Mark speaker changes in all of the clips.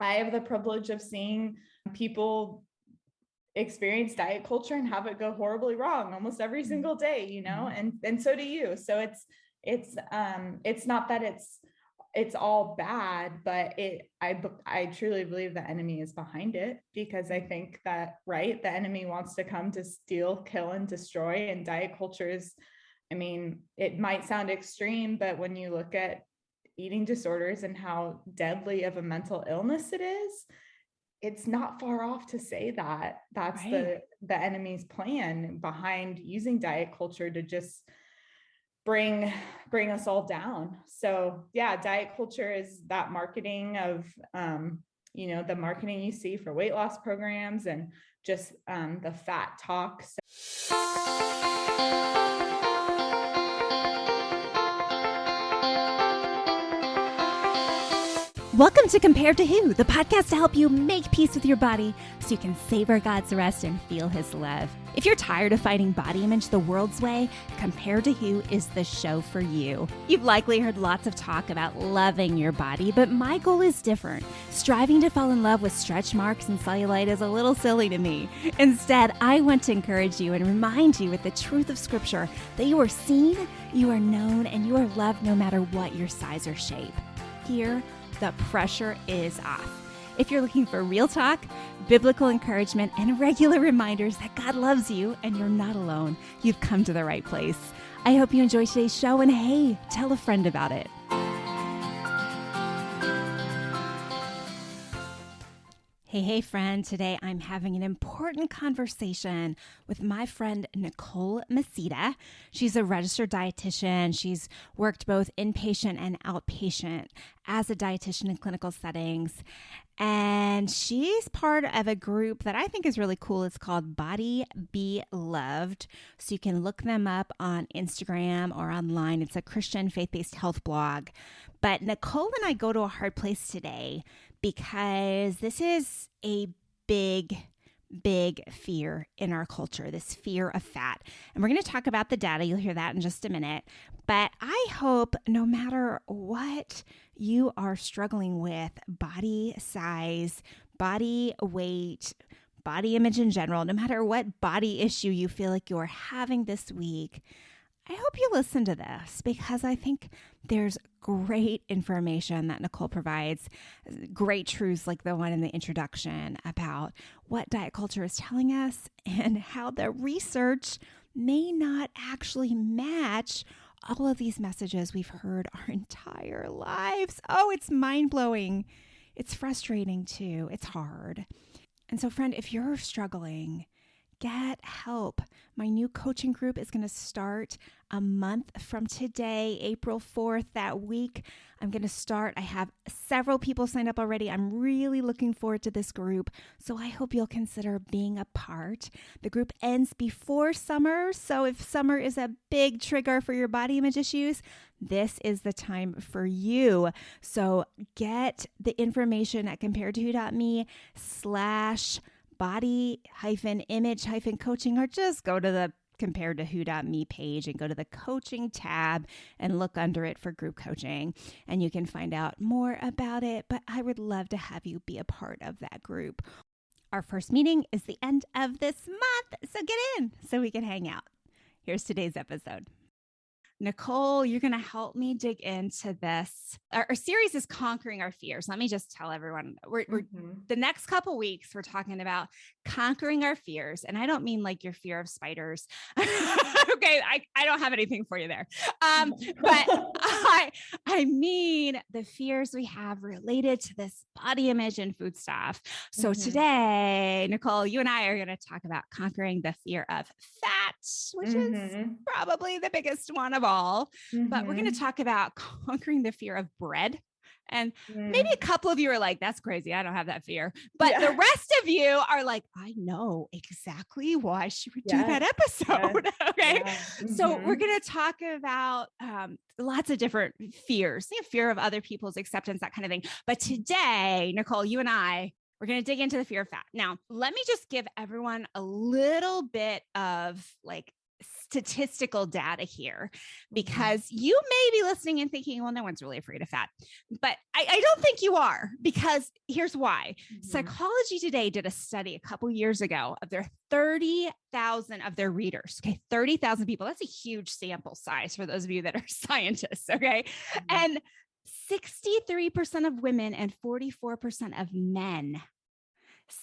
Speaker 1: I have the privilege of seeing people experience diet culture and have it go horribly wrong almost every single day, you know, and so do you. So it's not that it's all bad, but I truly believe the enemy is behind it, because I think that, right, the enemy wants to come to steal, kill, and destroy. And diet culture is, I mean, it might sound extreme, but when you look at eating disorders and how deadly of a mental illness it is, it's not far off to say that that's
Speaker 2: Right.
Speaker 1: the enemy's plan behind using diet culture to just bring us all down. So yeah, diet culture is that marketing of, the marketing you see for weight loss programs and just the fat talk.
Speaker 2: Welcome to Compared to Who, the podcast to help you make peace with your body so you can savor God's rest and feel His love. If you're tired of fighting body image the world's way, Compared to Who is the show for you. You've likely heard lots of talk about loving your body, but my goal is different. Striving to fall in love with stretch marks and cellulite is a little silly to me. Instead, I want to encourage you and remind you with the truth of Scripture that you are seen, you are known, and you are loved no matter what your size or shape. Here, the pressure is off. If you're looking for real talk, biblical encouragement, and regular reminders that God loves you and you're not alone, you've come to the right place. I hope you enjoy today's show, and hey, tell a friend about it. Hey, friend. Today I'm having an important conversation with my friend, Nicole Mesita. She's a registered dietitian. She's worked both inpatient and outpatient as a dietitian in clinical settings. And she's part of a group that I think is really cool. It's called Body Be Loved. So you can look them up on Instagram or online. It's a Christian faith-based health blog. But Nicole and I go to a hard place today because this is a big fear in our culture, this fear of fat. And we're going to talk about the data. You'll hear that in just a minute. But I hope no matter what you are struggling with, body size, body weight, body image in general, no matter what body issue you feel like you're having this week, I hope you listen to this, because I think there's great information that Nicole provides, great truths like the one in the introduction about what diet culture is telling us and how the research may not actually match all of these messages we've heard our entire lives. Oh, it's mind-blowing. It's frustrating too. It's hard. And so, friend, if you're struggling, get help. My new coaching group is going to start a month from today, April 4th, that week. I'm going to start. I have several people signed up already. I'm really looking forward to this group. So I hope you'll consider being a part. The group ends before summer. So if summer is a big trigger for your body image issues, this is the time for you. So get the information at comparedtowho.me/body-image-coaching, or just go to the comparedtowho.me page and go to the coaching tab and look under it for group coaching, and you can find out more about it. But I would love to have you be a part of that group. Our first meeting is the end of this month, so get in so we can hang out. Here's today's episode. Nicole, you're going to help me dig into this. Our series is Conquering Our Fears. Let me just tell everyone, we're the next couple weeks, we're talking about conquering our fears. And I don't mean like your fear of spiders. Okay, I don't have anything for you there. But I mean the fears we have related to this body image and food stuff. So today, Nicole, you and I are going to talk about conquering the fear of fat, which is probably the biggest one of all. But we're going to talk about conquering the fear of bread. And maybe a couple of you are like, that's crazy. I don't have that fear. But the rest of you are like, I know exactly why she would do that episode. Okay. So we're going to talk about lots of different fears, fear of other people's acceptance, that kind of thing. But today, Nicole, you and I, we're going to dig into the fear of fat. Now, let me just give everyone a little bit of like statistical data here, because you may be listening and thinking, well, no one's really afraid of fat, but I don't think you are, because here's why. Psychology Today did a study a couple years ago of their 30,000 of their readers. Okay. 30,000 people. That's a huge sample size for those of you that are scientists. Okay. And 63% of women and 44% of men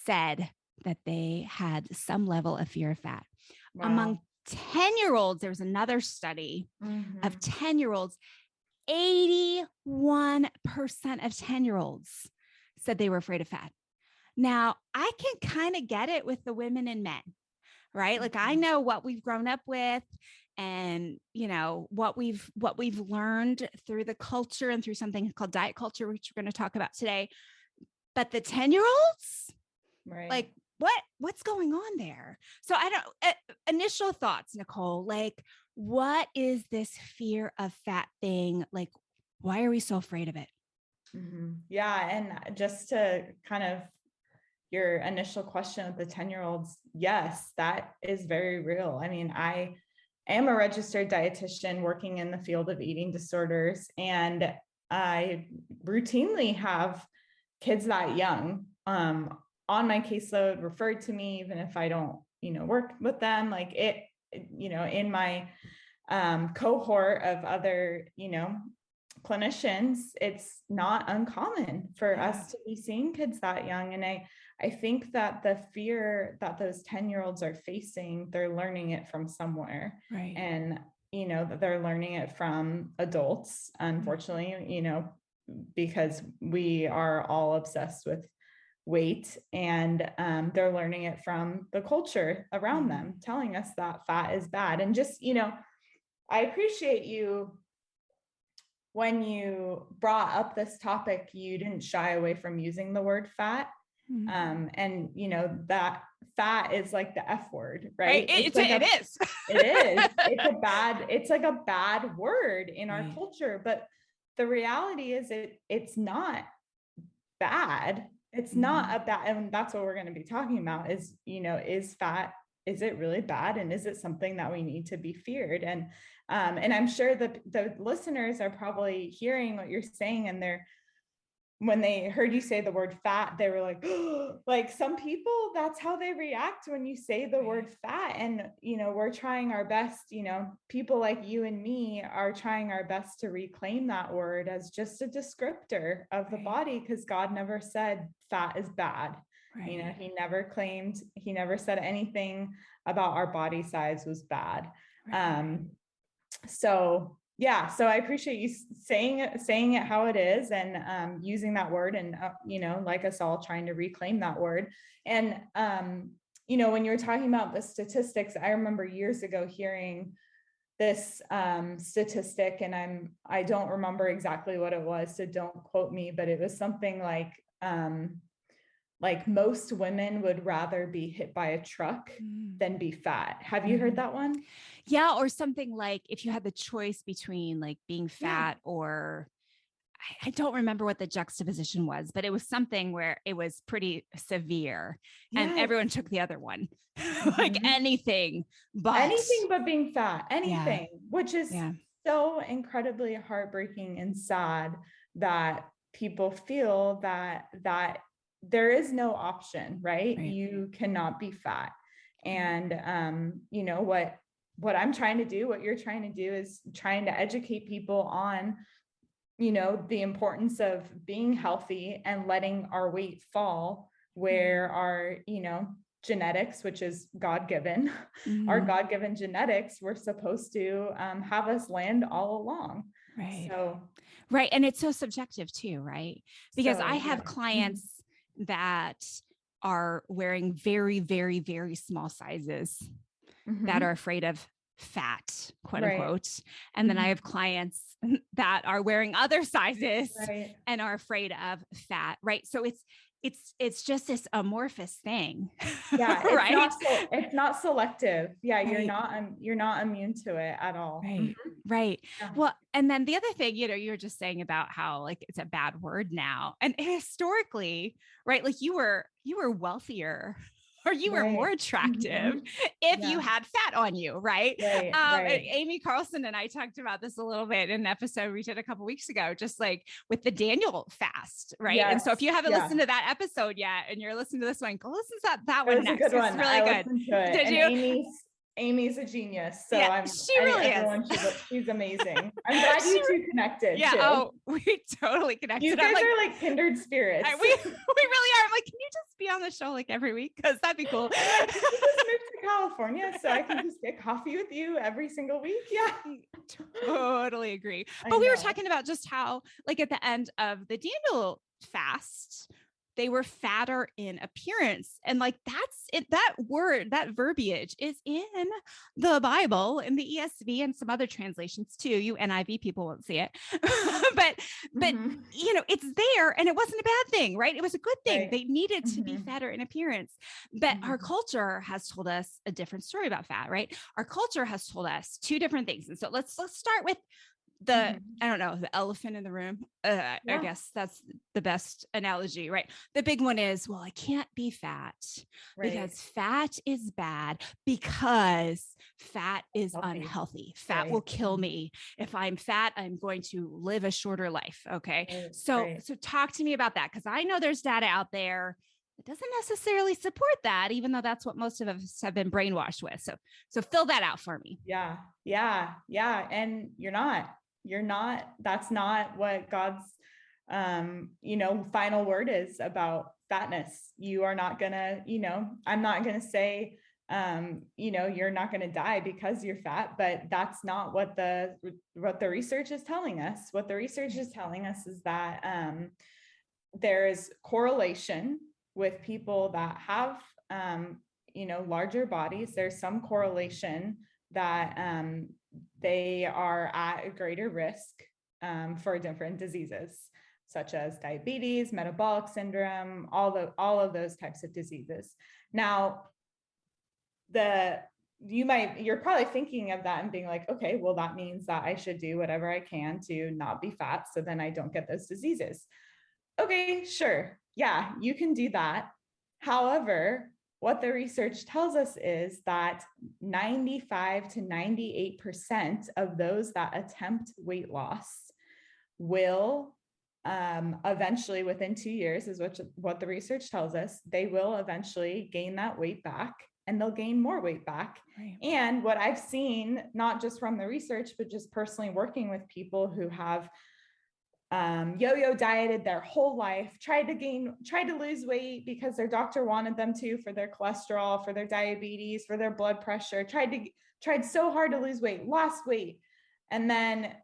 Speaker 2: said that they had some level of fear of fat.
Speaker 1: Wow.
Speaker 2: Among 10-year-olds, there was another study of 10-year-olds, 81% of 10-year-olds said they were afraid of fat. Now, I can kind of get it with the women and men, right? Like I know what we've grown up with, and what we've learned through the culture and through something called diet culture, which we're going to talk about today. But the 10-year-olds,
Speaker 1: right?
Speaker 2: Like what's going on there? So I don't, initial thoughts, Nicole, like what is this fear of fat thing? Like, why are we so afraid of it?
Speaker 1: Yeah. And just to kind of your initial question with the 10-year-olds, yes, that is very real. I mean, I am a registered dietitian working in the field of eating disorders, and I routinely have kids that young on my caseload referred to me, even if I don't, work with them, like it, in my cohort of other, clinicians, it's not uncommon for us to be seeing kids that young. And I think that the fear that those 10-year-olds are facing, they're learning it from somewhere.
Speaker 2: Right.
Speaker 1: And, that they're learning it from adults, unfortunately, because we are all obsessed with weight, and they're learning it from the culture around them, telling us that fat is bad. And just, I appreciate you when you brought up this topic, you didn't shy away from using the word fat. And that fat is like the F word, right?
Speaker 2: It is.
Speaker 1: It is. It's like a bad word in our culture, but the reality is it's not bad. It's not a bad, and that's what we're going to be talking about is, is fat, is it really bad? And is it something that we need to be feared? And I'm sure that the listeners are probably hearing what you're saying, and when they heard you say the word fat, they were like, oh, like some people, that's how they react when you say the word fat. And, we're trying our best, people like you and me are trying our best to reclaim that word as just a descriptor of the body, because God never said fat is bad. Right. He never said anything about our body size was bad. Right. So I appreciate you saying it how it is, and using that word, and like us all, trying to reclaim that word. And when you were talking about the statistics, I remember years ago hearing this statistic, and I don't remember exactly what it was, so don't quote me, but it was something like most women would rather be hit by a truck than be fat. Have you heard that one?
Speaker 2: Yeah. Or something like, if you had the choice between like being fat or I don't remember what the juxtaposition was, but it was something where it was pretty severe and everyone took the other one, like anything but
Speaker 1: being fat, which is so incredibly heartbreaking and sad that people feel that there is no option, right? You cannot be fat. And, what I'm trying to do, what you're trying to do, is trying to educate people on, the importance of being healthy and letting our weight fall where our, genetics, which is God-given, our God-given genetics, were supposed to have us land all along.
Speaker 2: Right.
Speaker 1: So,
Speaker 2: right. And it's so subjective too, right? Because I have clients that are wearing very, very, very small sizes that are afraid of fat, quote unquote. And then I have clients that are wearing other sizes and are afraid of fat. Right. So it's just this amorphous thing.
Speaker 1: Yeah. It's
Speaker 2: right.
Speaker 1: It's not selective. Yeah. You're not immune to it at all.
Speaker 2: Right. Right. Yeah. Well, and then the other thing, you were just saying about how like it's a bad word now, and historically, right? Like you were wealthier or you were more attractive if you had fat on you, right? Amy Carlson and I talked about this a little bit in an episode we did a couple of weeks ago, just like with the Daniel fast, right?
Speaker 1: Yes.
Speaker 2: And so if you haven't listened to that episode yet and you're listening to this one, go listen to that one next.
Speaker 1: It's a good one.
Speaker 2: It's really good.
Speaker 1: Did and you? Amy's a genius. So
Speaker 2: she really
Speaker 1: is. She's amazing. I'm glad you two connected.
Speaker 2: Yeah.
Speaker 1: Too.
Speaker 2: Oh, we totally connected.
Speaker 1: You guys are like kindred spirits.
Speaker 2: We really are. I'm like, can you just be on the show like every week? Because that'd be cool.
Speaker 1: You just moved to California, so I can just get coffee with you every single week. Yeah.
Speaker 2: Totally agree. But we were talking about just how, like, at the end of the Daniel fast, they were fatter in appearance. And like, that's it. That word, that verbiage is in the Bible, in the ESV and some other translations too. You NIV people won't see it, but you know, it's there and it wasn't a bad thing, right? It was a good thing. Right. They needed to be fatter in appearance, but our culture has told us a different story about fat, right? Our culture has told us two different things. And so let's start with I don't know, the elephant in the room. I guess that's the best analogy, right? The big one is, well, I can't be fat because fat is bad, because fat is unhealthy. Fat will kill me. If I'm fat, I'm going to live a shorter life. Okay. So talk to me about that. Cause I know there's data out there that doesn't necessarily support that, even though that's what most of us have been brainwashed with. So fill that out for me.
Speaker 1: Yeah. And you're not, that's not what God's, final word is about fatness. You are not gonna, I'm not gonna say, you're not going to die because you're fat, but that's not what the research is telling us. What the research is telling us is that, there is correlation with people that have, larger bodies. There's some correlation that, they are at a greater risk for different diseases, such as diabetes, metabolic syndrome, all of those types of diseases. Now, you're probably thinking of that and being like, okay, well, that means that I should do whatever I can to not be fat, so then I don't get those diseases. Okay, sure. Yeah, you can do that. However, what the research tells us is that 95 to 98% of those that attempt weight loss will eventually, within 2 years, is what the research tells us, they will eventually gain that weight back, and they'll gain more weight back. Right. And what I've seen, not just from the research, but just personally working with people who have yo-yo dieted their whole life, tried to lose weight because their doctor wanted them to, for their cholesterol, for their diabetes, for their blood pressure, tried so hard to lose weight, lost weight. And then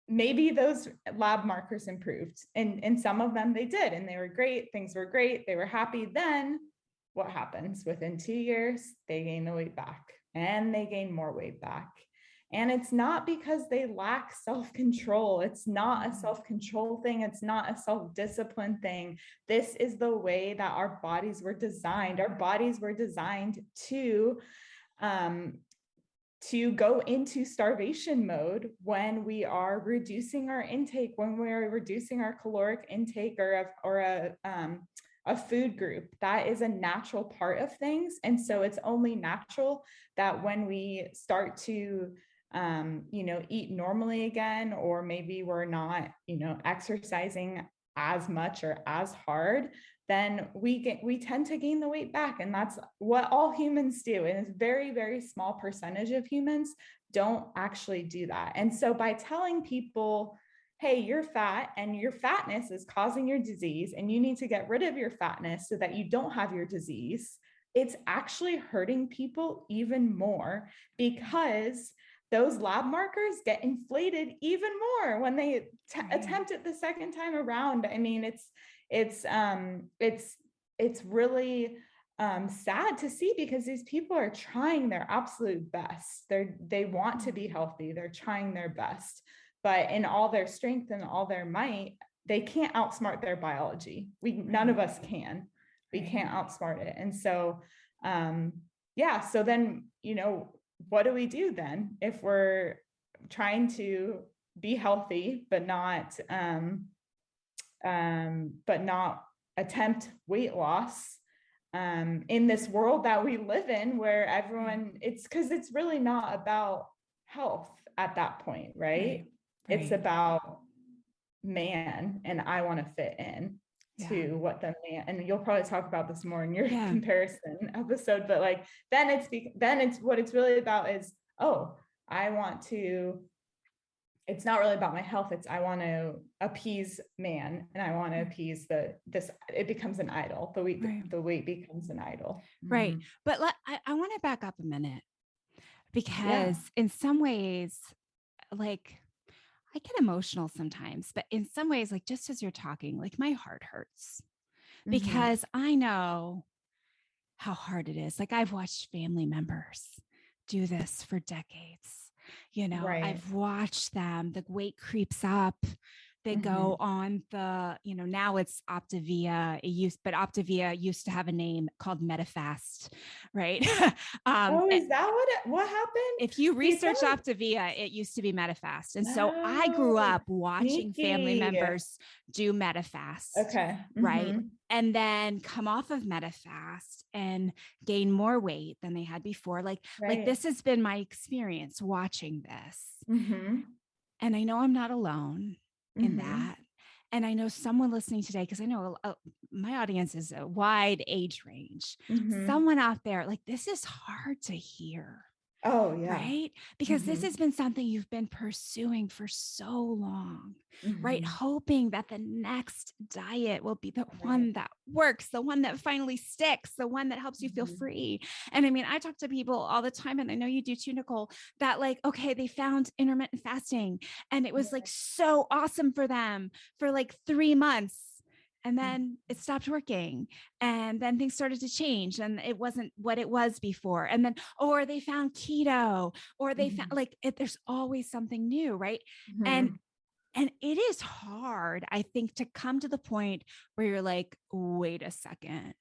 Speaker 1: maybe those lab markers improved, and some of them they did, and they were great. Things were great. They were happy. Then what happens? Within 2 years, they gain the weight back, and they gain more weight back. And it's not because they lack self-control. It's not a self-control thing. It's not a self-discipline thing. This is the way that our bodies were designed. Our bodies were designed to go into starvation mode when we are reducing our intake, when we are reducing our caloric intake or a food group. That is a natural part of things. And so it's only natural that when we start to eat normally again, or maybe we're not, exercising as much or as hard, then we tend to gain the weight back. And that's what all humans do. And it's very, very small percentage of humans don't actually do that. And so by telling people, hey, you're fat and your fatness is causing your disease, and you need to get rid of your fatness so that you don't have your disease, it's actually hurting people even more, because those lab markers get inflated even more when they attempt it the second time around. I mean, it's really sad to see, because these people are trying their absolute best. They want to be healthy. They're trying their best, but in all their strength and all their might, they can't outsmart their biology. None of us can. We can't outsmart it. And so, so then, what do we do then if we're trying to be healthy, but not attempt weight loss? in this world that we live in, where everyone, it's because it's really not about health at that point, right? It's about man, and I want to fit in to what the man, and you'll probably talk about this more in your comparison episode, but like, then it's what it's really about is, oh, I want to, it's not really about my health. It's, I want to appease man, and I want to appease it becomes an idol. The weight becomes an idol.
Speaker 2: Right. But I want to back up a minute, because in some ways, like, I get emotional sometimes, but in some ways, like, just as you're talking, like, my heart hurts because I know how hard it is. Like, I've watched family members do this for decades. I've watched them, the weight creeps up. They go on the, now it's Optavia. But Optavia used to have a name called Medifast, right?
Speaker 1: Is that what happened?
Speaker 2: If you research Optavia, it used to be Medifast. And so I grew up watching family members do Medifast.
Speaker 1: Okay.
Speaker 2: Right. And then come off of Medifast and gain more weight than they had before. Like this has been my experience watching this. And I know I'm not alone in that. And I know someone listening today, because I know my audience is a wide age range. Someone out there, like, this is hard to hear.
Speaker 1: Oh, yeah.
Speaker 2: Right. Because this has been something you've been pursuing for so long, right? Hoping that the next diet will be the one that works, the one that finally sticks, the one that helps you feel free. And I mean, I talk to people all the time, and I know you do too, Nicole, that like, okay, they found intermittent fasting and it was like so awesome for them for like 3 months. And then it stopped working, and then things started to change, and it wasn't what it was before. And then, or they found keto, or they found there's always something new. Right. And it is hard, I think, to come to the point where you're like, wait a second,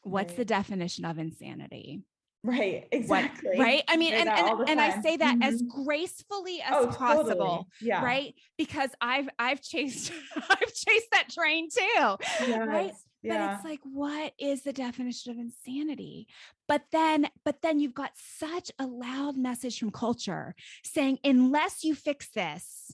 Speaker 2: what's the definition of insanity?
Speaker 1: Right. Exactly.
Speaker 2: Right. I mean, and I say that as gracefully as possible.
Speaker 1: Totally. Yeah.
Speaker 2: Right. Because I've chased that train too. Yes. Right. Yeah. But it's like, what is the definition of insanity? But then you've got such a loud message from culture saying, unless you fix this,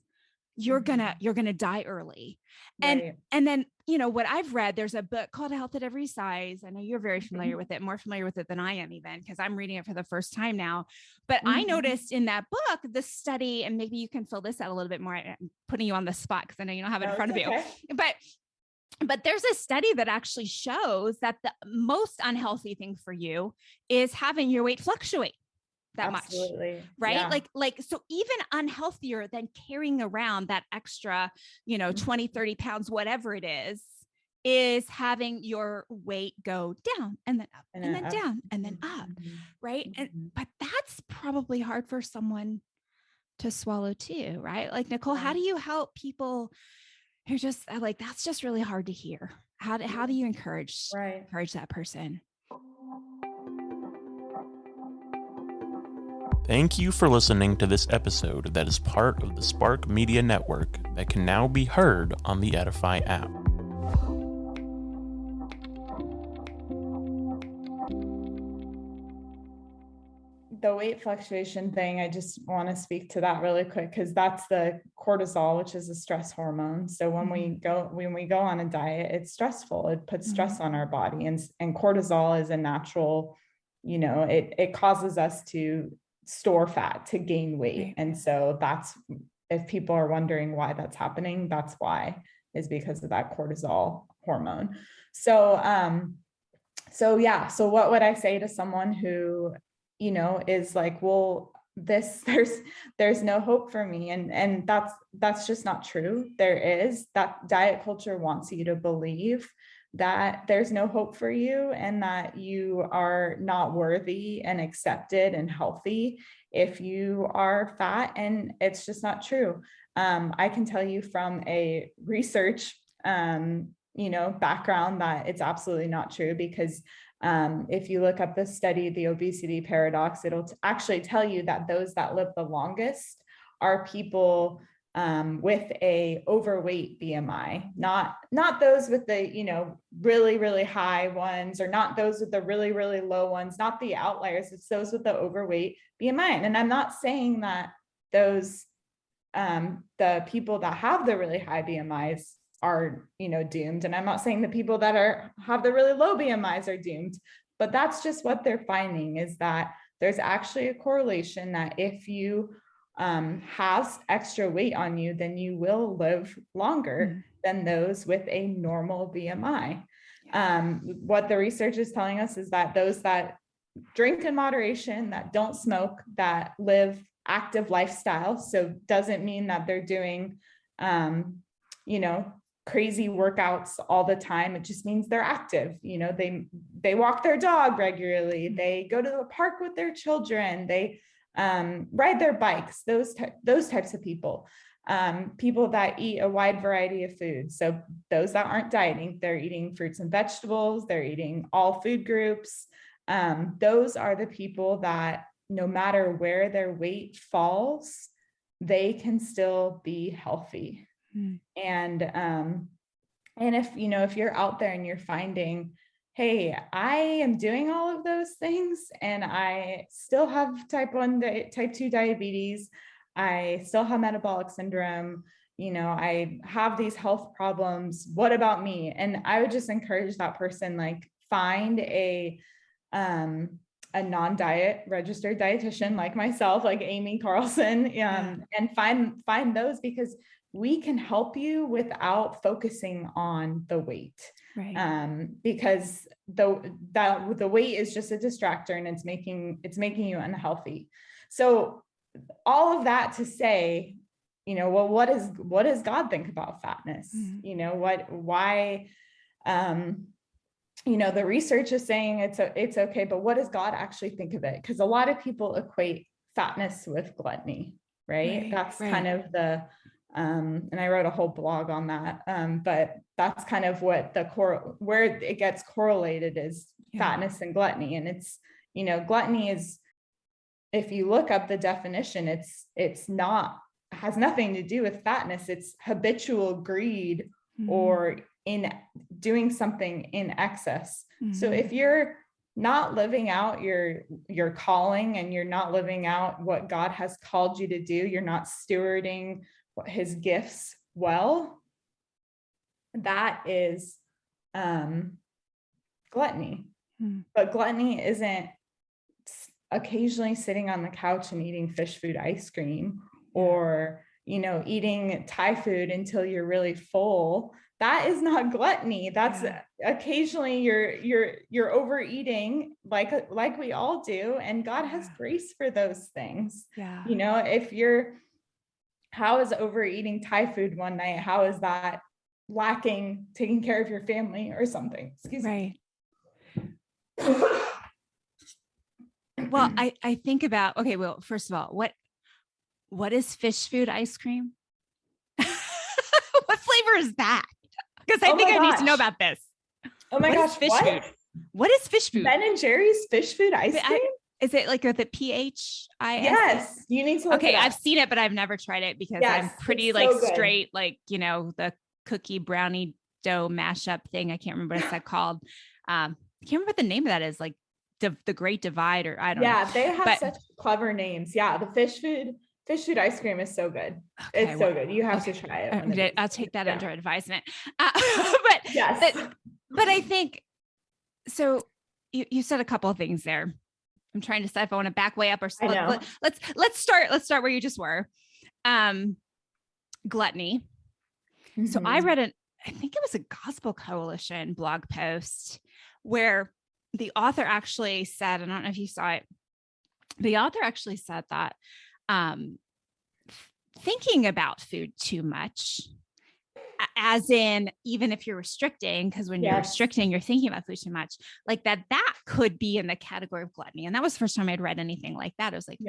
Speaker 2: you're gonna die early. And then, what I've read, there's a book called Health at Every Size. I know you're very familiar with it, more familiar with it than I am, even, because I'm reading it for the first time now. But I noticed in that book, the study, and maybe you can fill this out a little bit more. I'm putting you on the spot because I know you don't have it in front of you, but there's a study that actually shows that the most unhealthy thing for you is having your weight fluctuate that much, right? Yeah. Like, so even unhealthier than carrying around that extra, 20, 30 pounds, whatever it is having your weight go down and then up and then down and then up. Right. But that's probably hard for someone to swallow too, right? Like, Nicole, how do you help people who just like, that's just really hard to hear? How do you encourage that person?
Speaker 3: Thank you for listening to this episode that is part of the Spark Media Network that can now be heard on the Edify app.
Speaker 1: The weight fluctuation thing, I just want to speak to that really quick, because that's the cortisol, which is a stress hormone. So when we go on a diet, it's stressful. It puts stress on our body, and cortisol is a natural, it causes us to store fat to gain weight. And so that's, if people are wondering why that's happening, that's why, is because of that cortisol hormone. So what would I say to someone who, is like, well, there's no hope for me. And that's just not true. There is. That diet culture wants you to believe that there's no hope for you, and that you are not worthy and accepted and healthy if you are fat. And it's just not true. I can tell you from a research, background, that it's absolutely not true, because if you look up the study, the obesity paradox, it'll actually tell you that those that live the longest are people with a overweight BMI, not those with the, really, really high ones, or not those with the really, really low ones, not the outliers. It's those with the overweight BMI. And I'm not saying that those, the people that have the really high BMIs are, doomed. And I'm not saying the people that have the really low BMIs are doomed, but that's just what they're finding, is that there's actually a correlation that if you has extra weight on you, then you will live longer than those with a normal BMI. What the research is telling us is that those that drink in moderation, that don't smoke, that live active lifestyles, so doesn't mean that they're doing, crazy workouts all the time. It just means they're active. They walk their dog regularly. They go to the park with their children. They ride their bikes, those types of people, people that eat a wide variety of foods. So those that aren't dieting, they're eating fruits and vegetables, they're eating all food groups. Those are the people that no matter where their weight falls, they can still be healthy. And if you're out there and you're finding, hey, I am doing all of those things and I still have type 2 diabetes, I still have metabolic syndrome, I have these health problems, what about me? And I would just encourage that person, like, find a non-diet registered dietitian like myself, like Amy Carlson, and find those, because we can help you without focusing on the weight. Right. Because the weight is just a distractor, and it's making you unhealthy. So all of that to say, well, what does God think about fatness? Why, the research is saying it's okay, but what does God actually think of it? Because a lot of people equate fatness with gluttony, right? That's kind of the, and I wrote a whole blog on that. But that's kind of what where it gets correlated is fatness and gluttony. And it's, gluttony is, if you look up the definition, has nothing to do with fatness. It's habitual greed or in doing something in excess. So if you're not living out your calling, and you're not living out what God has called you to do, you're not stewarding his gifts well, that is gluttony. But gluttony isn't occasionally sitting on the couch and eating fish food ice cream, or eating Thai food until you're really full. That is not gluttony. That's occasionally you're overeating, like we all do, and God has grace for those things. How is overeating Thai food one night, how is that lacking taking care of your family or something? Excuse me.
Speaker 2: Well, I think about, okay, well, first of all, what is fish food ice cream? What flavor is that? Because I think I need to know about this.
Speaker 1: Oh my gosh,
Speaker 2: fish food? What is fish food?
Speaker 1: Ben and Jerry's fish food ice cream?
Speaker 2: Is it like with the PHIS?
Speaker 1: Yes, you need to look it up.
Speaker 2: I've seen it, but I've never tried it because I'm pretty straight, the cookie brownie dough mashup thing. I can't remember what it's called. I can't remember what the name of that is, like the Great Divide, or I don't know.
Speaker 1: Yeah, they have such clever names. Yeah, the fish food ice cream is so good. Okay, it's so good. You have to try it.
Speaker 2: I'll take that under advisement. But yes, but I think so. You said a couple of things there. I'm trying to decide if I want to back way up or let's start where you just were. Gluttony. So I read I think it was a Gospel Coalition blog post where the author actually said, I don't know if you saw it, the author actually said that thinking about food too much as in, even if you're restricting, because when you're restricting, you're thinking about food too much, like that could be in the category of gluttony. And that was the first time I'd read anything like that. I was like,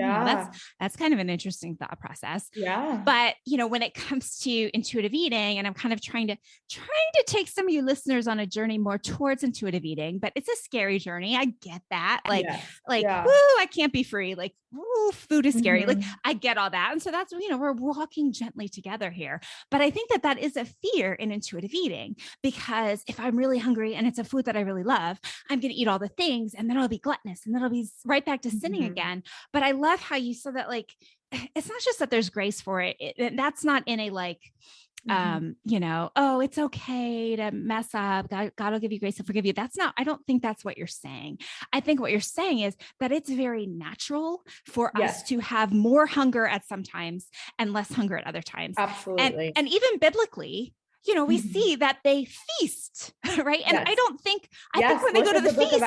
Speaker 2: that's kind of an interesting thought process.
Speaker 1: Yeah.
Speaker 2: But, when it comes to intuitive eating, and I'm kind of trying to take some of you listeners on a journey more towards intuitive eating, but it's a scary journey. I get that. Woo, I can't be free. Like, ooh, food is scary. Like, I get all that. And so that's, we're walking gently together here. But I think that is a fear in intuitive eating, because if I'm really hungry and it's a food that I really love, I'm going to eat all the things, and then I'll be gluttonous, and then I'll be right back to sinning again. But I love how you said that, like, it's not just that there's grace for it. That's not in a like, oh, it's okay to mess up. God will give you grace to forgive you. I don't think that's what you're saying. I think what you're saying is that it's very natural for us to have more hunger at some times and less hunger at other times.
Speaker 1: Absolutely.
Speaker 2: And even biblically, we see that they feast, right? And I think when they go to the feast,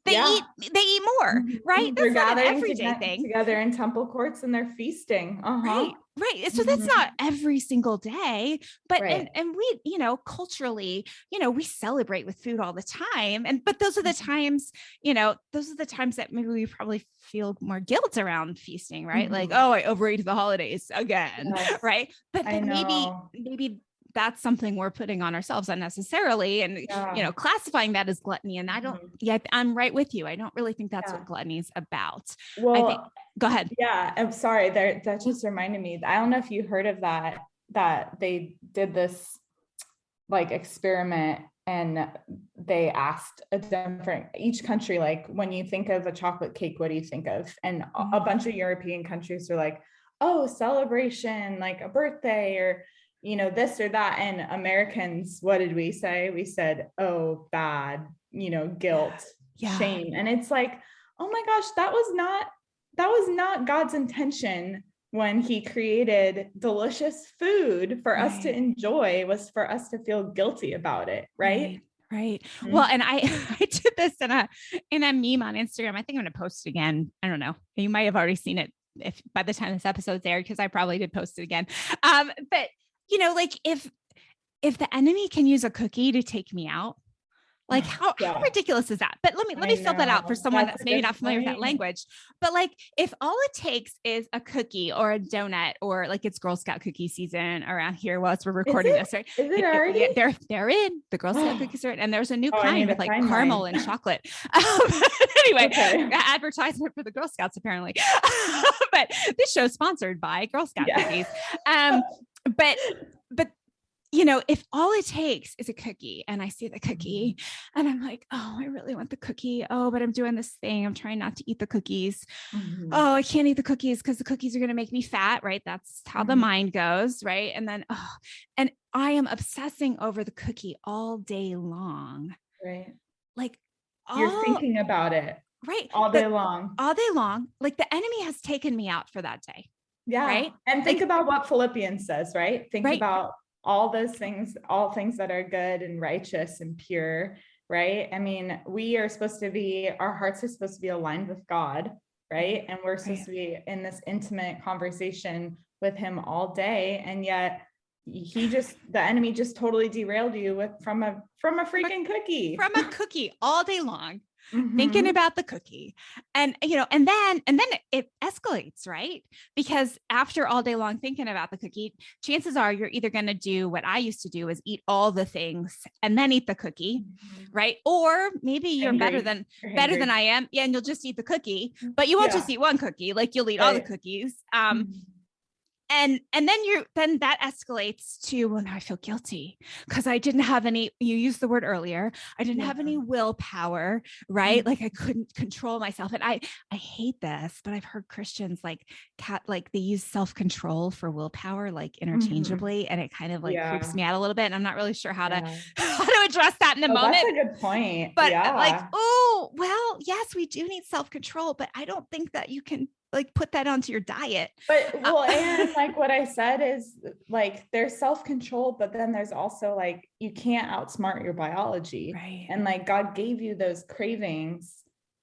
Speaker 2: they eat more, right?
Speaker 1: They're
Speaker 2: That's not an
Speaker 1: gathering
Speaker 2: everyday thing.
Speaker 1: Together in temple courts, and they're feasting.
Speaker 2: Right. So that's not every single day, but, and we, culturally, we celebrate with food all the time. But those are the times, that maybe we probably feel more guilt around feasting, right? Like, oh, I overate the holidays again. Right. But then maybe that's something we're putting on ourselves unnecessarily, and, classifying that as gluttony. And I'm right with you. I don't really think that's what gluttony is about.
Speaker 1: Well,
Speaker 2: go ahead.
Speaker 1: Yeah. I'm sorry. That just reminded me. I don't know if you heard of that they did this like experiment, and they asked each country, like, when you think of a chocolate cake, what do you think of? And a bunch of European countries are like, oh, celebration, like a birthday, or this or that. And Americans, what did we say? We said, oh, bad, guilt, shame. And it's like, oh my gosh, that was not God's intention when he created delicious food for us to enjoy, was for us to feel guilty about it. Right.
Speaker 2: Mm-hmm. Well, and I did this in a meme on Instagram. I think I'm going to post it again. I don't know. You might have already seen it by the time this episode's aired, because I probably did post it again. But like if the enemy can use a cookie to take me out, like how ridiculous is that? But let me fill that out for someone that's maybe not familiar with that language. But like, if all it takes is a cookie or a donut, or like it's Girl Scout cookie season around here whilst we're recording this, right?
Speaker 1: Is it already?
Speaker 2: They're in. The Girl Scout cookies are in, and there's a new kind with like caramel and chocolate. Anyway, advertisement for the Girl Scouts apparently. But this show's sponsored by Girl Scout cookies. But if all it takes is a cookie, and I see the cookie and I'm like, oh, I really want the cookie. Oh, but I'm doing this thing. I'm trying not to eat the cookies. Oh, I can't eat the cookies because the cookies are going to make me fat. Right. That's how the mind goes. Right. And then, and I am obsessing over the cookie all day long.
Speaker 1: Right.
Speaker 2: Like
Speaker 1: you're thinking about it.
Speaker 2: Right.
Speaker 1: All day long.
Speaker 2: Like the enemy has taken me out for that day.
Speaker 1: Yeah.
Speaker 2: Right.
Speaker 1: And think about what Philippians says, right? Think about all those things, all things that are good and righteous and pure, right? I mean, our hearts are supposed to be aligned with God, right? And we're supposed to be in this intimate conversation with him all day. And yet the enemy just tototally derailed you from a freaking cookie.
Speaker 2: From a cookie all day long. Thinking about the cookie, and then it escalates, right? Because after all day long thinking about the cookie, chances are you're either going to do what I used to do, is eat all the things and then eat the cookie, right? Or maybe you're better than I am. Yeah. And you'll just eat the cookie, but you won't just eat one cookie. Like you'll eat all the cookies. And then that escalates to, well, now I feel guilty because I didn't have any, you used the word earlier, I didn't have any willpower, right? Like I couldn't control myself. And I hate this, but I've heard Christians like they use self-control for willpower, like interchangeably. And it kind of like freaks me out a little bit. And I'm not really sure how to address that in the moment.
Speaker 1: That's a good point.
Speaker 2: But like, oh, well, yes, we do need self-control, but I don't think that you can like put that onto your diet.
Speaker 1: But and like what I said is like, there's self-control, but then there's also like, you can't outsmart your biology.
Speaker 2: Right.
Speaker 1: And like, God gave you those cravings,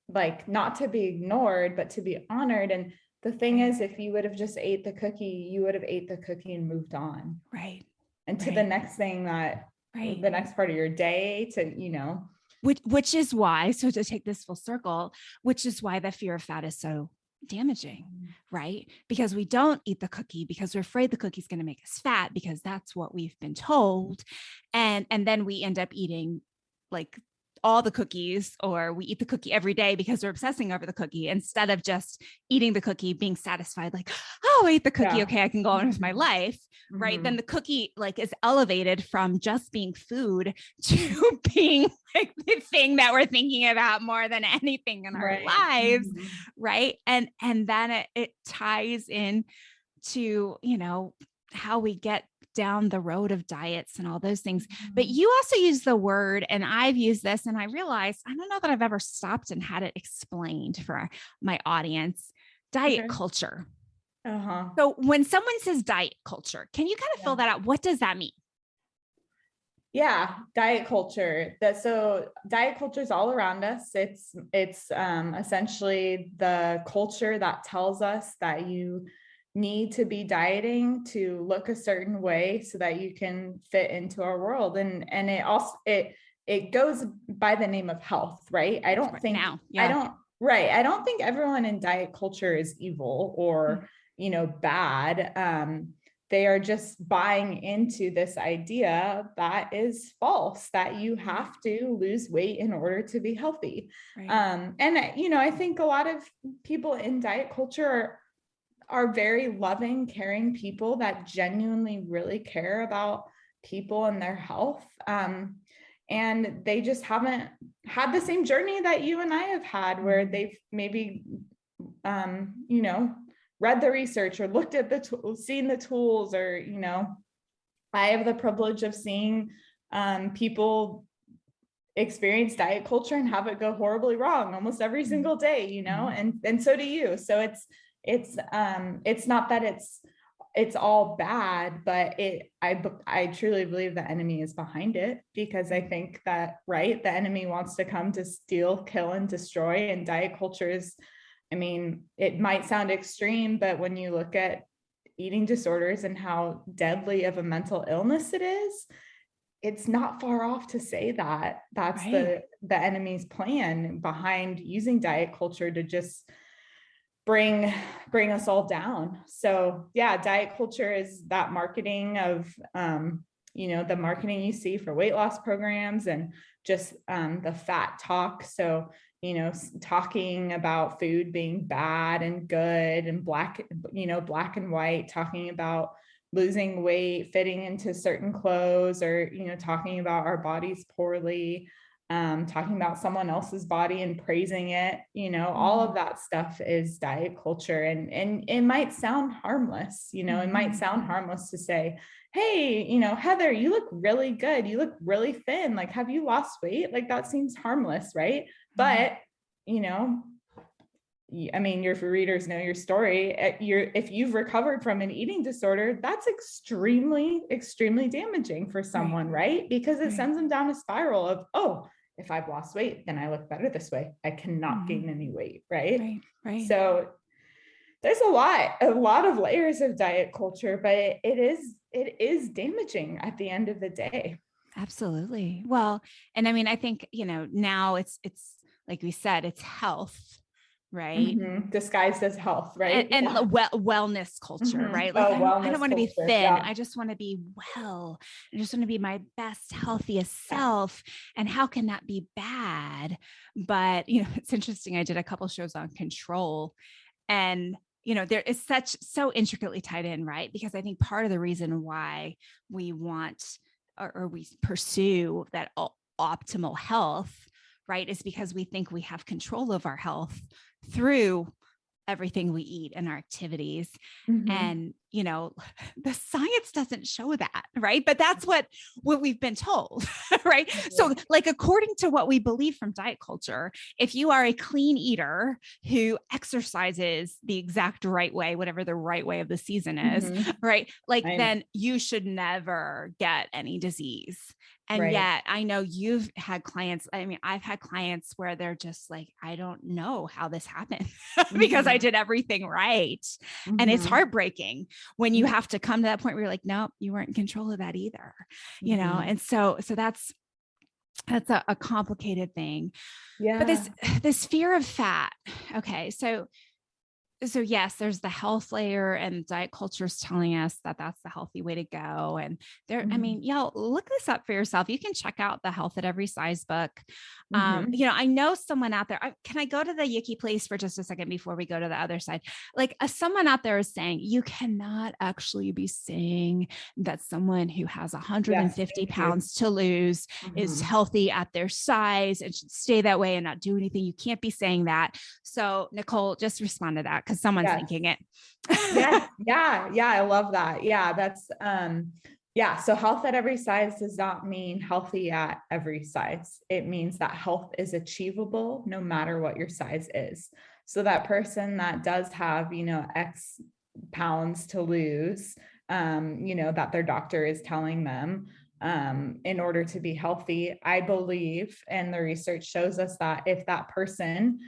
Speaker 1: like not to be ignored, but to be honored. And the thing is, if you would have just ate the cookie, you would have ate the cookie and moved on.
Speaker 2: Right.
Speaker 1: and to the next thing that the next part of your day to,
Speaker 2: which is why, so to take this full circle, which is why the fear of fat is so damaging, right? Because we don't eat the cookie because we're afraid the cookie's going to make us fat because that's what we've been told. And then we end up eating like all the cookies, or we eat the cookie every day because we're obsessing over the cookie instead of just eating the cookie, being satisfied, like, oh, I ate the cookie. Okay, I can go on with my life. Right. Then the cookie like is elevated from just being food to being like the thing that we're thinking about more than anything in our lives. Right. And then it ties in to, how we get down the road of diets and all those things. But you also use the word, and I've used this, and I realized I don't know that I've ever stopped and had it explained for my audience, diet culture. So when someone says diet culture, can you kind of fill that out? What does that mean?
Speaker 1: Yeah, diet culture. So diet culture is all around us. It's essentially the culture that tells us that you need to be dieting to look a certain way so that you can fit into our world. And it also, it goes by the name of health, right? I don't think everyone in diet culture is evil or, bad. They are just buying into this idea that is false, that you have to lose weight in order to be healthy. And, I think a lot of people in diet culture are very loving, caring people that genuinely really care about people and their health. And they just haven't had the same journey that you and I have had, where they've maybe, read the research or looked at seen the tools, or, I have the privilege of seeing people experience diet culture and have it go horribly wrong almost every single day, and so do you. So it's not that it's all bad, but I truly believe the enemy is behind it, because I think that, the enemy wants to come to steal, kill, and destroy. And diet culture is, it might sound extreme, but when you look at eating disorders and how deadly of a mental illness it is, it's not far off to say that that's the enemy's plan behind using diet culture to just bring us all down. So diet culture is that marketing of, the marketing you see for weight loss programs and just the fat talk. So, talking about food being bad and good and black and white, talking about losing weight, fitting into certain clothes, or, talking about our bodies poorly, talking about someone else's body and praising it, all of that stuff is diet culture. And it might sound harmless, it might sound harmless to say, hey, Heather, you look really good. You look really thin. Like, have you lost weight? Like, that seems harmless, right? But, your readers know your story. If you've recovered from an eating disorder, that's extremely, extremely damaging for someone, right? Because it sends them down a spiral of, oh, if I've lost weight, then I look better this way. I cannot gain any weight, right? So there's a lot of layers of diet culture, but it is damaging at the end of the day.
Speaker 2: Absolutely. Well, and I think, now it's like we said, it's health, right?
Speaker 1: Disguised as health, right?
Speaker 2: And wellness culture, right? Like, I don't want to be thin. I just want to be well. I just want to be my best, healthiest self. And how can that be bad? But, it's interesting. I did a couple shows on control, and, there is so intricately tied in, right? Because I think part of the reason why we want, or we pursue that optimal health, right, is because we think we have control of our health through everything we eat and our activities. And, the science doesn't show that, right? But that's what we've been told, right? So like, according to what we believe from diet culture, if you are a clean eater who exercises the exact right way, whatever the right way of the season is, right? Like, then you should never get any disease. And yet I know you've had clients. I mean, I've had clients where they're just like, I don't know how this happened because I did everything right. And it's heartbreaking when you have to come to that point where you're like, no, you weren't in control of that either, you know? And so that's a complicated thing.
Speaker 1: Yeah.
Speaker 2: But this fear of fat. Okay. So yes, there's the health layer, and diet culture is telling us that that's the healthy way to go. And there, I mean, y'all look this up for yourself. You can check out the Health at Every Size book. You know, I know someone out there. Can I go to the Yucky place for just a second before we go to the other side? Like someone out there is saying, you cannot actually be saying that someone who has 150 pounds to lose is healthy at their size and should stay that way and not do anything. You can't be saying that. So Nicole, just respond to that because someone's thinking it.
Speaker 1: Yeah. I love that. Yeah. That's, so health at every size does not mean healthy at every size. It means that health is achievable no matter what your size is. So that person that does have, you know, X pounds to lose, you know, that their doctor is telling them, in order to be healthy, I believe, and the research shows us that if that person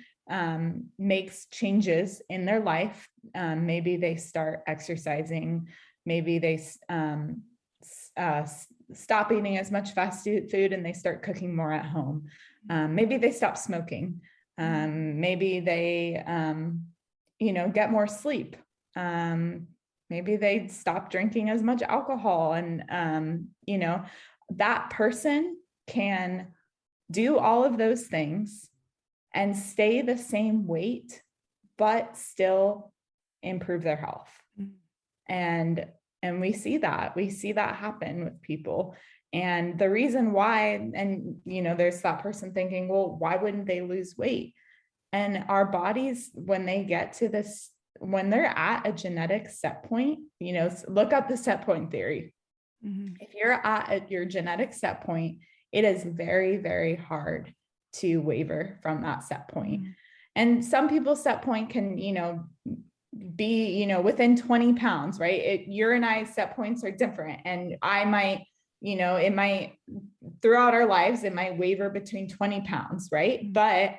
Speaker 1: makes changes in their life, maybe they start exercising, maybe they stop eating as much fast food and they start cooking more at home. Maybe they stop smoking. Maybe they, you know, get more sleep. Maybe they stop drinking as much alcohol. And, you know, that person can do all of those things and stay the same weight, but still improve their health. And we see that happen with people. And the reason why, and, you know, there's that person thinking, well, why wouldn't they lose weight? And our bodies, when they get to this, when they're at a genetic set point, you know, look up the set point theory. If you're at your genetic set point, it is very, very hard to waver from that set point. And some people's set point can, you know, be, you know, within 20 pounds, right? Your and I set points are different. And I might, you know, it might, throughout our lives, it might waver between 20 pounds, right? But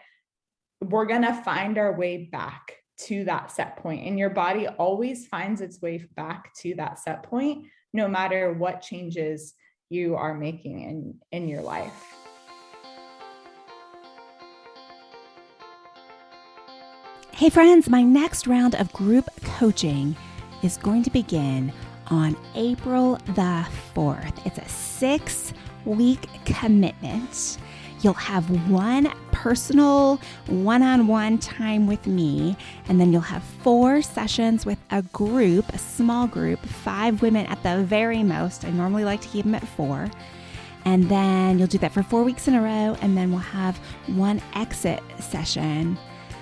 Speaker 1: we're going to find our way back to that set point. And your body always finds its way back to that set point, no matter what changes you are making in your life.
Speaker 2: Hey friends, my next round of group coaching is going to begin on April the 4th. It's a 6-week commitment. You'll have one personal one-on-one time with me, and then you'll have 4 sessions with a group, a small group, 5 women at the very most. I normally like to keep them at 4. And then you'll do that for 4 weeks in a row, and then we'll have one exit session.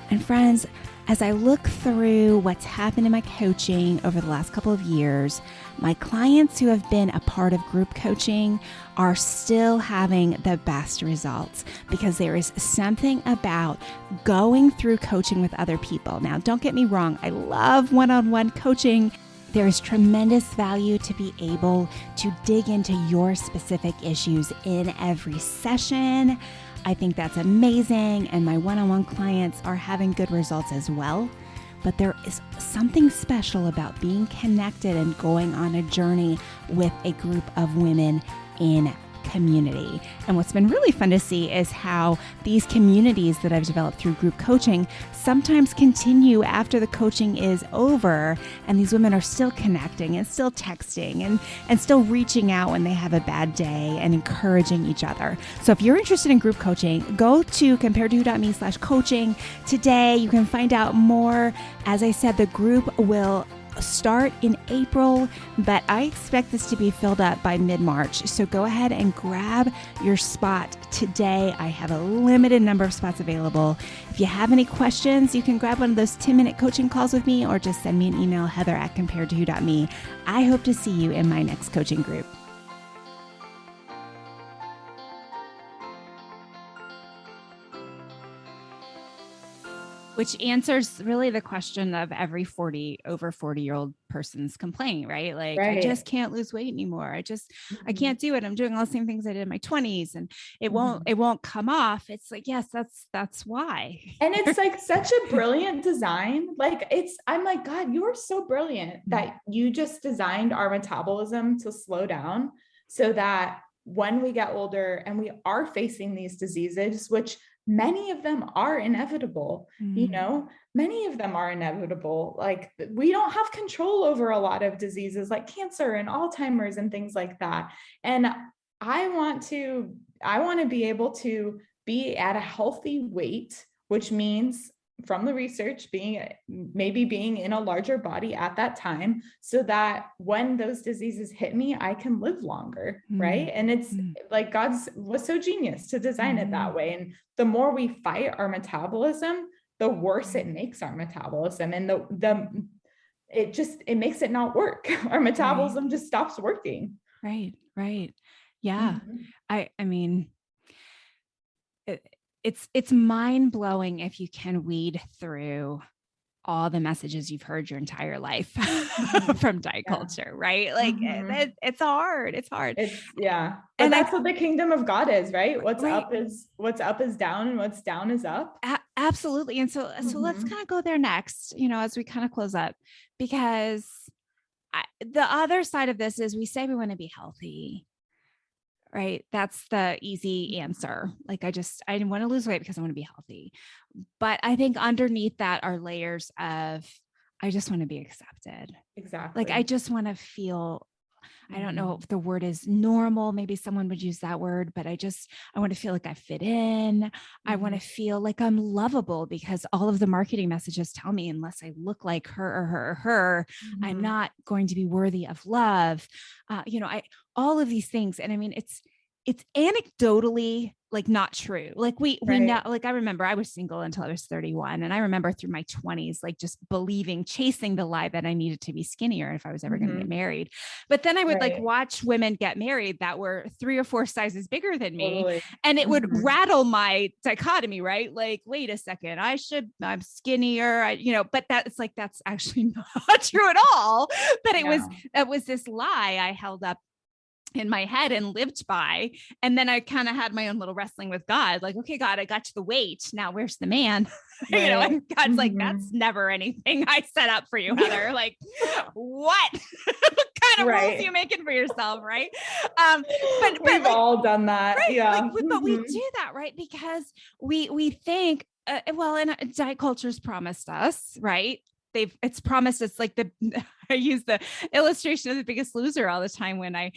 Speaker 2: And friends, as I look through what's happened in my coaching over the last couple of years, my clients who have been a part of group coaching are still having the best results because there is something about going through coaching with other people. Now, don't get me wrong. I love one-on-one coaching. There is tremendous value to be able to dig into your specific issues in every session. I think that's amazing, and my one-on-one clients are having good results as well. But there is something special about being connected and going on a journey with a group of women in community. And what's been really fun to see is how these communities that I've developed through group coaching sometimes continue after the coaching is over, and these women are still connecting and still texting and still reaching out when they have a bad day and encouraging each other. So if you're interested in group coaching, go to comparedtowho.me/coaching today. You can find out more. As I said, the group will start in April, but I expect this to be filled up by mid-March. So go ahead and grab your spot today. I have a limited number of spots available. If you have any questions, you can grab one of those 10-minute coaching calls with me or just send me an email, heather@comparedtowho.me. I hope to see you in my next coaching group. Which answers really the question of every over 40-year-old person's complaint, right? Like, I just
Speaker 1: Right.
Speaker 2: can't lose weight anymore. I
Speaker 1: Mhm.
Speaker 2: can't do it. I'm doing all the same things I did in my 20s and
Speaker 1: Mhm.
Speaker 2: it won't come off. It's like, yes, that's why.
Speaker 1: And it's like such a brilliant design. I'm like, God, you are so brilliant that you just designed our metabolism to slow down so that when we get older and we are facing these diseases, which many of them are inevitable, many of them are inevitable. Like, we don't have control over a lot of diseases like cancer and Alzheimer's and things like that. And I want to, I want to be able to be at a healthy weight, which means from the research maybe being in a larger body at that time so that when those diseases hit me, I can live longer. Right. And it's like God's was so genius to design it that way. And the more we fight our metabolism, the worse it makes our metabolism. And it makes it not work. Our metabolism just stops working.
Speaker 2: Right. Yeah.
Speaker 1: Mhm.
Speaker 2: I mean, it's mind blowing if you can weed through all the messages you've heard your entire life from diet culture, right? Like it's hard.
Speaker 1: But
Speaker 2: And
Speaker 1: that's what the kingdom of God is, right? What's
Speaker 2: right.
Speaker 1: up is down and what's down is up.
Speaker 2: Absolutely. And so let's kind of go there next, as we kind of close up, because the other side of this is we say we want to be healthy. Right. That's the easy answer. Like, I want to lose weight because I want to be healthy. But I think underneath that are layers of, I just want to be accepted.
Speaker 1: Exactly.
Speaker 2: Like, I just want to feel, I don't know if the word is normal. Maybe someone would use that word, but I want to feel like I fit in. I want to feel like I'm lovable, because all of the marketing messages tell me, unless I look like her, I'm not going to be worthy of love. All of these things. And I mean, it's anecdotally like not true. Like we know, like I remember I was single until I was 31. And I remember through my 20s, like just chasing the lie that I needed to be skinnier if I was ever going to get married. But then I would like watch women get married that were 3 or 4 sizes bigger than me. And it would rattle my dichotomy, right? Like, wait a second, I'm skinnier, but that's actually not true at all. But it was this lie I held up in my head and lived by. And then I kind of had my own little wrestling with God, like, okay, God, I got you the weight. Now where's the man? And God's like, that's never anything I set up for you, Heather. Like, what? What kind of rules are you making for yourself? Right. But
Speaker 1: we've all done that.
Speaker 2: Right?
Speaker 1: Yeah.
Speaker 2: But we do that, right? Because we think, and diet culture's promised us, right? It's promised us, like I use the illustration of The Biggest Loser all the time when I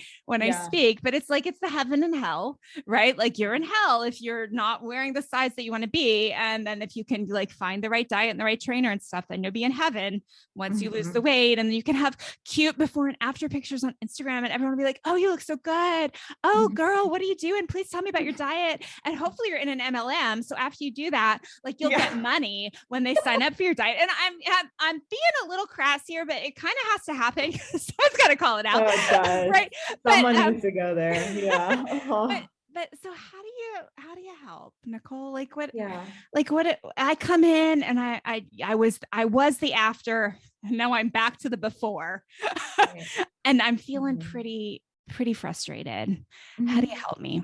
Speaker 2: speak, but it's like, it's the heaven and hell, right? Like, you're in hell if you're not wearing the size that you want to be. And then if you can like find the right diet and the right trainer and stuff, then you'll be in heaven once you lose the weight. And then you can have cute before and after pictures on Instagram and everyone will be like, oh, you look so good. Oh, girl, what are you doing? Please tell me about your diet. And hopefully you're in an MLM. So after you do that, like, you'll get money when they sign up for your diet. And I'm being a little crass here, but it kind of has to happen. Someone's got to call it out.
Speaker 1: Oh, it does. Right. Someone needs to go there. Yeah.
Speaker 2: But so how do you help, Nicole? Like what, I come in and I was the after, and now I'm back to the before and I'm feeling pretty frustrated. How do you help me?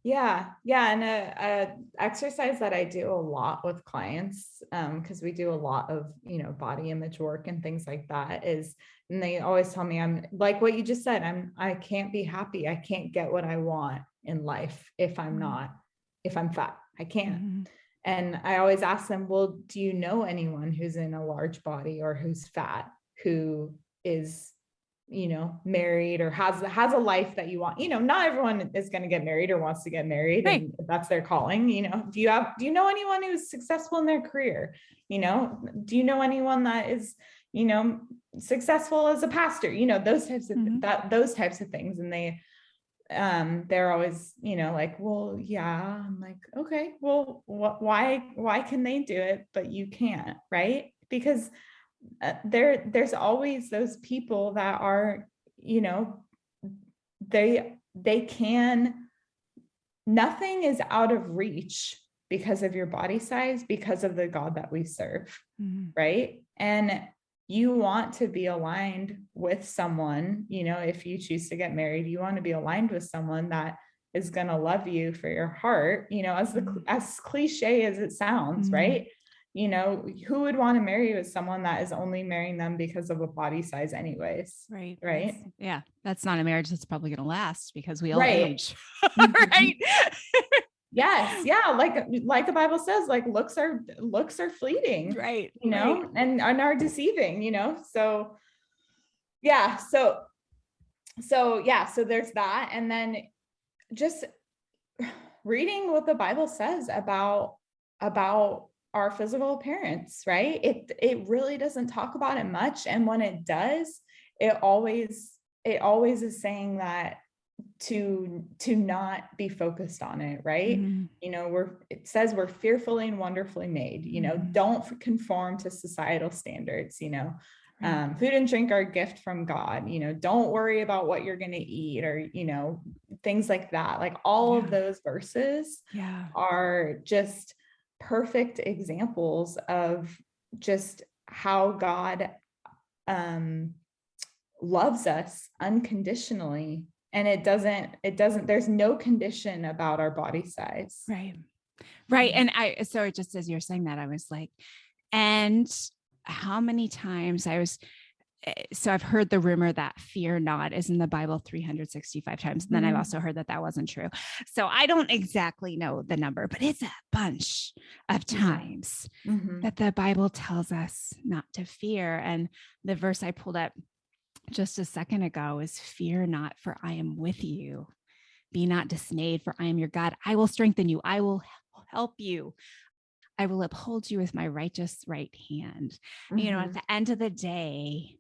Speaker 1: Yeah. And a exercise that I do a lot with clients, because we do a lot of, body image work and things like that and they always tell me, I'm like what you just said, I can't be happy. I can't get what I want in life if I'm fat. I can't. And I always ask them, well, do you know anyone who's in a large body or who's fat, who is married or has a life that you want? Not everyone is going to get married or wants to get married, and that's their calling. Do you know anyone who's successful in their career? Do you know anyone that is, successful as a pastor? Those types of things. And they're always, like, well, yeah. I'm like, okay, well, why can they do it, but you can't? Right? Because there's always those people that are, they can, nothing is out of reach because of your body size, because of the God that we serve.
Speaker 2: Mm-hmm.
Speaker 1: Right. And you want to be aligned with someone, if you choose to get married, you want to be aligned with someone that is going to love you for your heart, as cliche as it sounds, right? Who would want to marry you as someone that is only marrying them because of a body size anyways?
Speaker 2: Right.
Speaker 1: Right.
Speaker 2: That's not a marriage that's probably going to last because we all
Speaker 1: Right.
Speaker 2: age. Right.
Speaker 1: Yes. Yeah. Like the Bible says, like looks are fleeting,
Speaker 2: right.
Speaker 1: and are deceiving, so yeah. So there's that. And then just reading what the Bible says about our physical appearance, right? It really doesn't talk about it much. And when it does, it always is saying that to not be focused on it, right?
Speaker 2: Mm-hmm.
Speaker 1: It says we're fearfully and wonderfully made,
Speaker 2: Mm-hmm.
Speaker 1: don't conform to societal standards,
Speaker 2: Right.
Speaker 1: food and drink are a gift from God, don't worry about what you're going to eat or, things like that. Like all of those verses are just perfect examples of just how God loves us unconditionally. And it doesn't, there's no condition about our body size.
Speaker 2: Right. And so just as you're saying that, I was like, and how many times so I've heard the rumor that fear not is in the Bible 365 times. And then I've also heard that wasn't true. So I don't exactly know the number, but it's a bunch of times that the Bible tells us not to fear. And the verse I pulled up just a second ago is fear not, for I am with you. Be not dismayed, for I am your God. I will strengthen you. I will help you. I will uphold you with my righteous right hand. At the end of the day,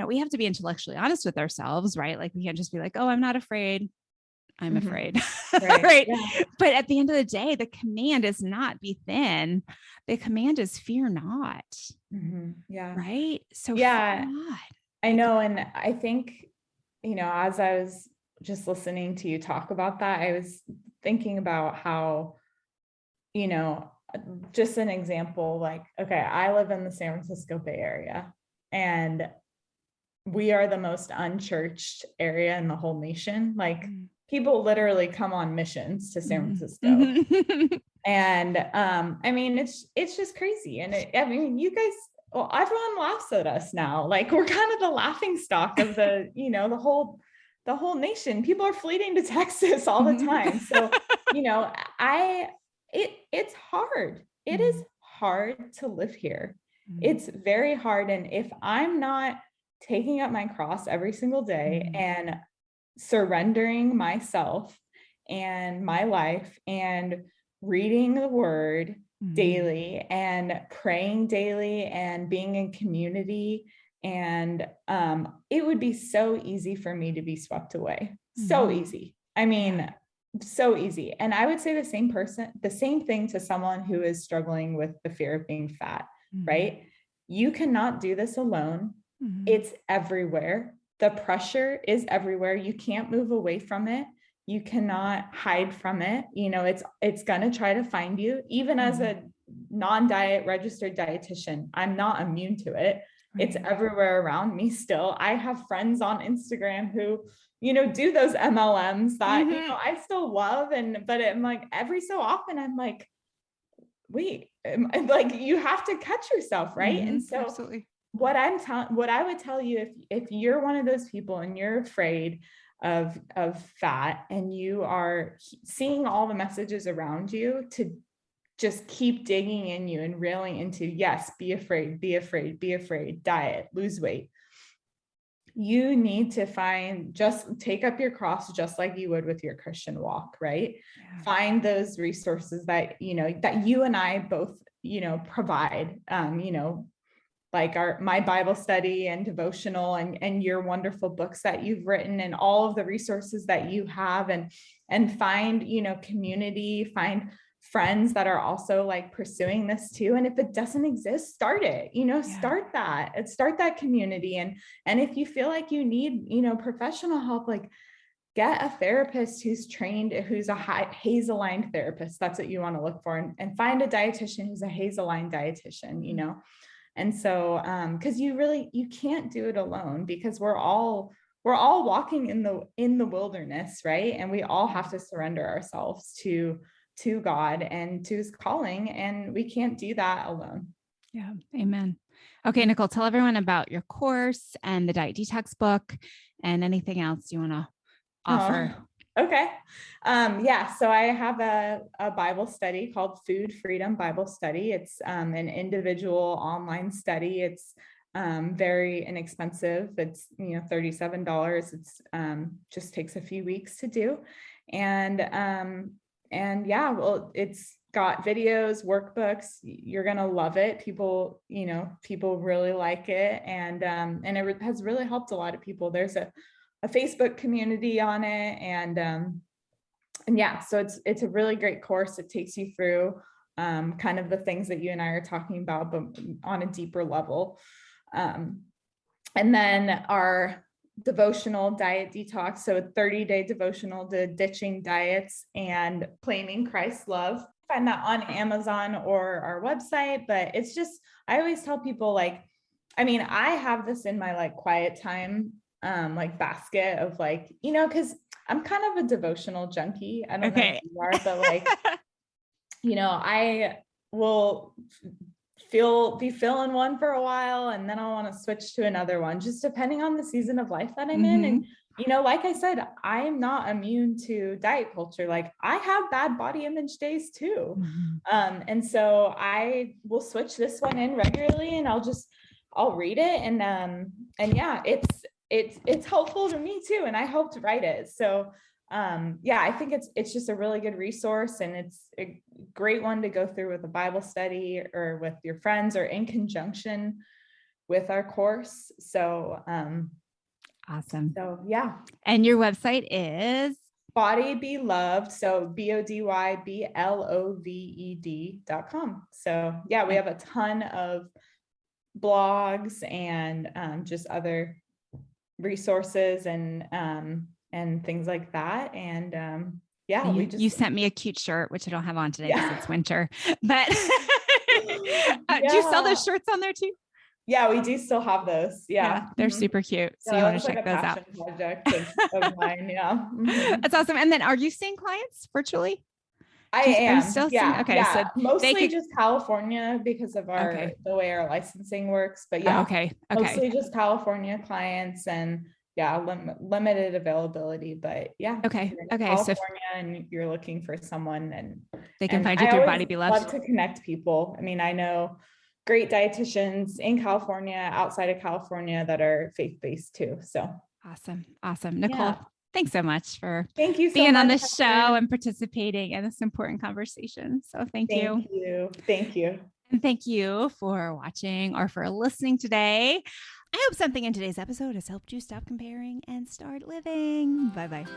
Speaker 2: we have to be intellectually honest with ourselves, right? Like we can't just be like, oh, I'm not afraid. I'm afraid. Right. Yeah. But at the end of the day, the command is not be thin. The command is fear not.
Speaker 1: Yeah.
Speaker 2: Right. So
Speaker 1: yeah, I know. And I think, as I was just listening to you talk about that, I was thinking about how, just an example, like, okay, I live in the San Francisco Bay Area, and we are the most unchurched area in the whole nation. Like people literally come on missions to San Francisco. And I mean, it's just crazy. And you guys, well, everyone laughs at us now. Like we're kind of the laughing stock of the, the whole nation. People are fleeing to Texas all the time. So, it's hard. It is hard to live here. It's very hard. And if I'm not taking up my cross every single day and surrendering myself and my life and reading the word daily and praying daily and being in community, and it would be so easy for me to be swept away. So easy. I mean, so easy. And I would say the same thing to someone who is struggling with the fear of being fat, right? You cannot do this alone. It's everywhere. The pressure is everywhere. You can't move away from it. You cannot hide from it. It's going to try to find you. Even as a non-diet registered dietitian, I'm not immune to it. It's everywhere around me still. I have friends on Instagram who, do those MLMs that, I still love. But I'm like, every so often I'm like, wait, like you have to catch yourself. Right. And so
Speaker 2: absolutely.
Speaker 1: What I would tell you, if you're one of those people and you're afraid of fat and you are seeing all the messages around you, to just keep digging in you and railing into, yes, be afraid, diet, lose weight. You need to just take up your cross, just like you would with your Christian walk, right? Yeah. Find those resources that, that you and I both, provide, like my Bible study and devotional and your wonderful books that you've written and all of the resources that you have, and find, community, find friends that are also like pursuing this too. And if it doesn't exist, start it, start that community. And if you feel like you need, professional help, like get a therapist who's trained, who's a HAES aligned therapist. That's what you want to look for, and find a dietitian who's a HAES aligned dietitian, you know? And so, cause you can't do it alone, because we're all walking in the wilderness, right? And we all have to surrender ourselves to God and to his calling. And we can't do that alone.
Speaker 2: Yeah. Amen. Okay, Nicole, tell everyone about your course and the Diet Detox book and anything else you want to offer.
Speaker 1: Okay. So I have a Bible study called Food Freedom Bible Study. It's an individual online study. It's very inexpensive. It's, $37. It's just takes a few weeks to do. And it's got videos, workbooks. You're going to love it. People really like it. And it has really helped a lot of people. There's a Facebook community on it. So it's a really great course. It takes you through kind of the things that you and I are talking about, but on a deeper level. And then our devotional Diet Detox. So a 30-day devotional to ditching diets and claiming Christ's love. Find that on Amazon or our website, but it's just, I always tell people I have this in my quiet time, basket of cause I'm kind of a devotional junkie. I don't know if you are, but I will be feeling one for a while, and then I'll want to switch to another one, just depending on the season of life that I'm in. And, like I said, I'm not immune to diet culture. I have bad body image days too. And so I will switch this one in regularly, and I'll read it. And it's helpful to me too. And I helped write it. So I think it's just a really good resource, and it's a great one to go through with a Bible study or with your friends or in conjunction with our course. So,
Speaker 2: awesome.
Speaker 1: So yeah.
Speaker 2: And your website is
Speaker 1: Body Be Loved. So BODYBLOVED.com. So yeah, we have a ton of blogs and just other resources and things like that. And
Speaker 2: you sent me a cute shirt, which I don't have on today because it's winter, but do you sell those shirts on there too?
Speaker 1: Yeah, we do still have those. Yeah.
Speaker 2: They're super cute. So you want to check those out.
Speaker 1: Project of mine. Yeah.
Speaker 2: That's awesome. And then are you seeing clients virtually?
Speaker 1: I am.
Speaker 2: Still seeing, okay. Yeah. So
Speaker 1: mostly just California because of the way our licensing works, but mostly just California clients, and limited availability, but California, so and you're looking for someone, and
Speaker 2: they can find you through Body Be Loved.
Speaker 1: Love to connect people. I mean, I know great dietitians in California, outside of California, that are faith-based too. So
Speaker 2: awesome. Nicole, thanks so much for
Speaker 1: being
Speaker 2: on the show and participating in this important conversation. So thank you.
Speaker 1: Thank you.
Speaker 2: And thank you for watching or for listening today. I hope something in today's episode has helped you stop comparing and start living. Bye-bye.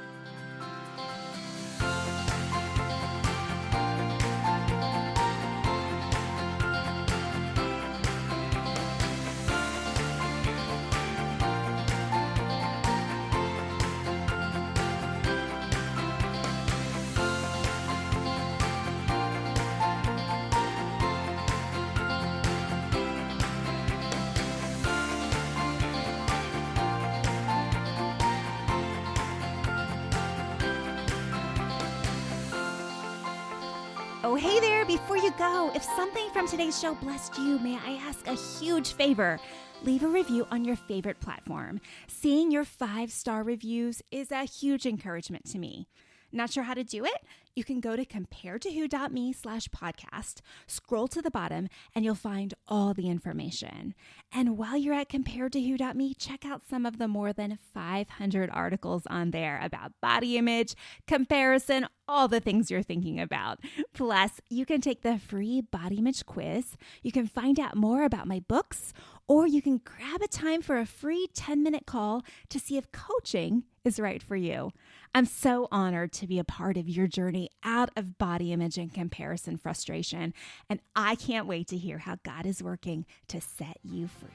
Speaker 2: Oh, hey there, before you go, if something from today's show blessed you, may I ask a huge favor? Leave a review on your favorite platform. Seeing your 5-star reviews is a huge encouragement to me. Not sure how to do it? You can go to comparetowho.me/podcast, scroll to the bottom, and you'll find all the information. And while you're at comparetowho.me, check out some of the more than 500 articles on there about body image, comparison, all the things you're thinking about. Plus, you can take the free body image quiz. You can find out more about my books, or you can grab a time for a free 10-minute call to see if coaching is right for you. I'm so honored to be a part of your journey out of body image and comparison frustration, and I can't wait to hear how God is working to set you free.